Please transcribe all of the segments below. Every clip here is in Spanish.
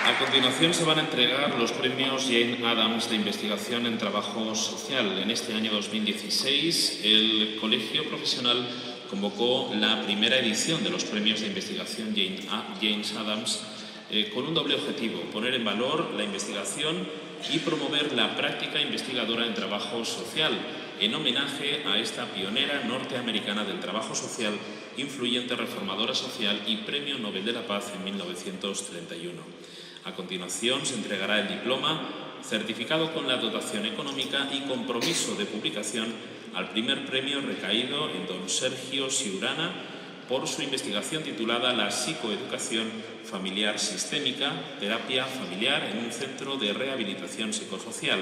A continuación se van a entregar los premios Jane Addams de investigación en trabajo social. En este año 2016, el Colegio Profesional convocó la primera edición de los premios de investigación Jane Addams con un doble objetivo: poner en valor la investigación y promover la práctica investigadora en trabajo social, en homenaje a esta pionera norteamericana del trabajo social, influyente reformadora social y Premio Nobel de la Paz en 1931. A continuación se entregará el diploma, certificado con la dotación económica y compromiso de publicación al primer premio recaído en don Sergio Siurana por su investigación titulada La psicoeducación familiar sistémica, terapia familiar en un centro de rehabilitación psicosocial.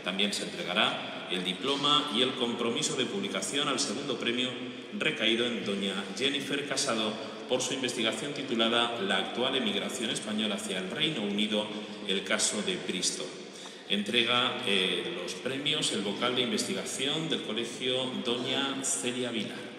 También se entregará el diploma y el compromiso de publicación al segundo premio recaído en doña Jennifer Casado por su investigación titulada La actual emigración española hacia el Reino Unido, el caso de Bristol. Entrega los premios el vocal de investigación del colegio doña Celia Vilar.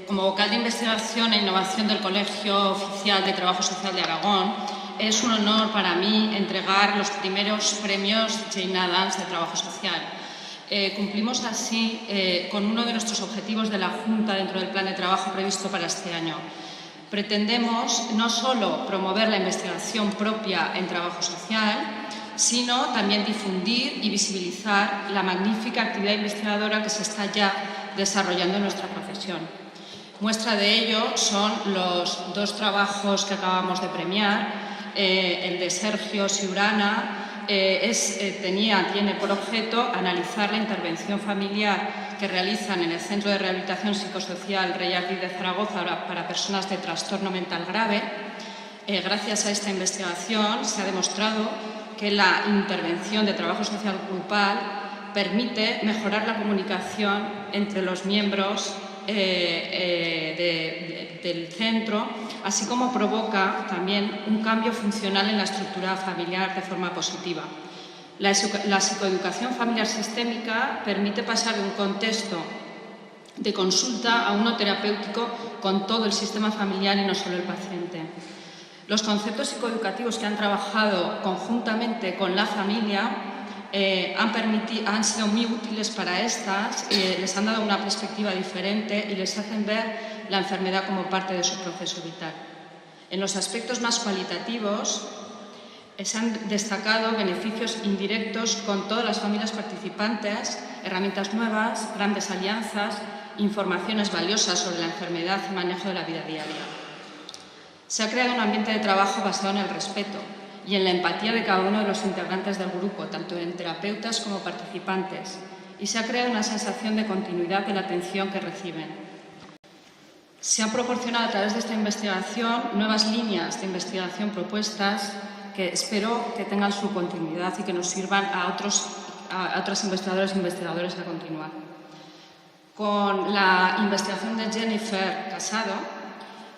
Como vocal de investigación e innovación del Colegio Oficial de Trabajo Social de Aragón, es un honor para mí entregar los primeros premios Jane Addams de Trabajo Social. Cumplimos así con uno de nuestros objetivos de la Junta dentro del plan de trabajo previsto para este año. Pretendemos no solo promover la investigación propia en trabajo social, sino también difundir y visibilizar la magnífica actividad investigadora que se está ya desarrollando en nuestra profesión. Muestra de ello son los dos trabajos que acabamos de premiar. El de Sergio Siurana tiene por objeto analizar la intervención familiar que realizan en el Centro de Rehabilitación Psicosocial Rey Ardid de Zaragoza para personas de trastorno mental grave. Gracias a esta investigación se ha demostrado que la intervención de trabajo social grupal permite mejorar la comunicación entre los miembros del centro, así como provoca también un cambio funcional en la estructura familiar de forma positiva. La psicoeducación familiar sistémica permite pasar de un contexto de consulta a uno terapéutico con todo el sistema familiar y no solo el paciente. Los conceptos psicoeducativos que han trabajado conjuntamente con la familia han sido muy útiles para estas, les han dado una perspectiva diferente y les hacen ver la enfermedad como parte de su proceso vital. En los aspectos más cualitativos se han destacado beneficios indirectos con todas las familias participantes, herramientas nuevas, grandes alianzas, informaciones valiosas sobre la enfermedad y manejo de la vida diaria. Se ha creado un ambiente de trabajo basado en el respeto y en la empatía de cada uno de los integrantes del grupo, tanto en terapeutas como participantes, y se ha creado una sensación de continuidad de la atención que reciben. Se han proporcionado a través de esta investigación nuevas líneas de investigación propuestas que espero que tengan su continuidad y que nos sirvan a otros investigadores e investigadores a continuar. Con la investigación de Jennifer Casado,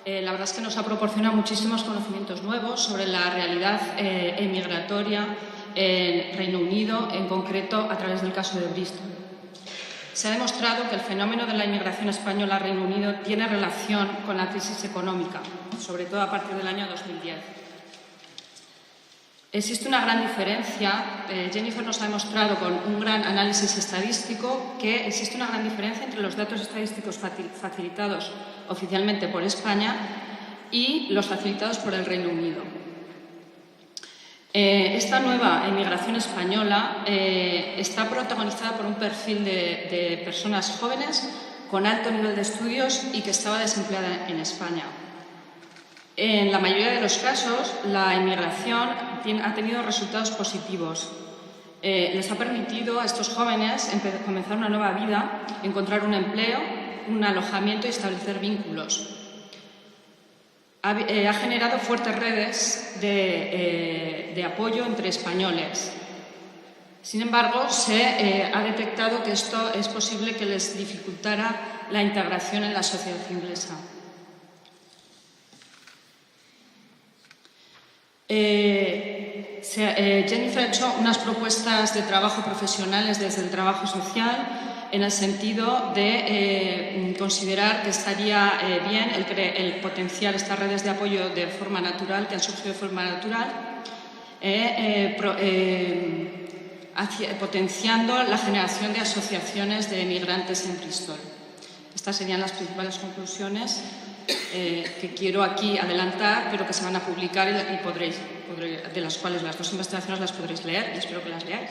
la verdad es que nos ha proporcionado muchísimos conocimientos nuevos sobre la realidad emigratoria en Reino Unido, en concreto a través del caso de Bristol. Se ha demostrado que el fenómeno de la inmigración española al Reino Unido tiene relación con la crisis económica, sobre todo a partir del año 2010. Existe una gran diferencia. Jennifer nos ha demostrado con un gran análisis estadístico que existe una gran diferencia entre los datos estadísticos facilitados oficialmente por España y los facilitados por el Reino Unido. Esta nueva emigración española está protagonizada por un perfil de personas jóvenes con alto nivel de estudios y que estaba desempleada en España. En la mayoría de los casos, la inmigración ha tenido resultados positivos. Les ha permitido a estos jóvenes comenzar una nueva vida, encontrar un empleo, un alojamiento y establecer vínculos. ha generado fuertes redes de apoyo entre españoles. Sin embargo, se ha detectado que esto es posible que les dificultara la integración en la sociedad inglesa. Jennifer ha hecho unas propuestas de trabajo profesionales desde el trabajo social en el sentido de considerar que estaría bien el potenciar estas redes de apoyo de forma natural, que han surgido de forma natural, potenciando la generación de asociaciones de migrantes en Bristol. Estas serían las principales conclusiones que quiero aquí adelantar, pero que se van a publicar y de las cuales las dos investigaciones las podréis leer y espero que las leáis.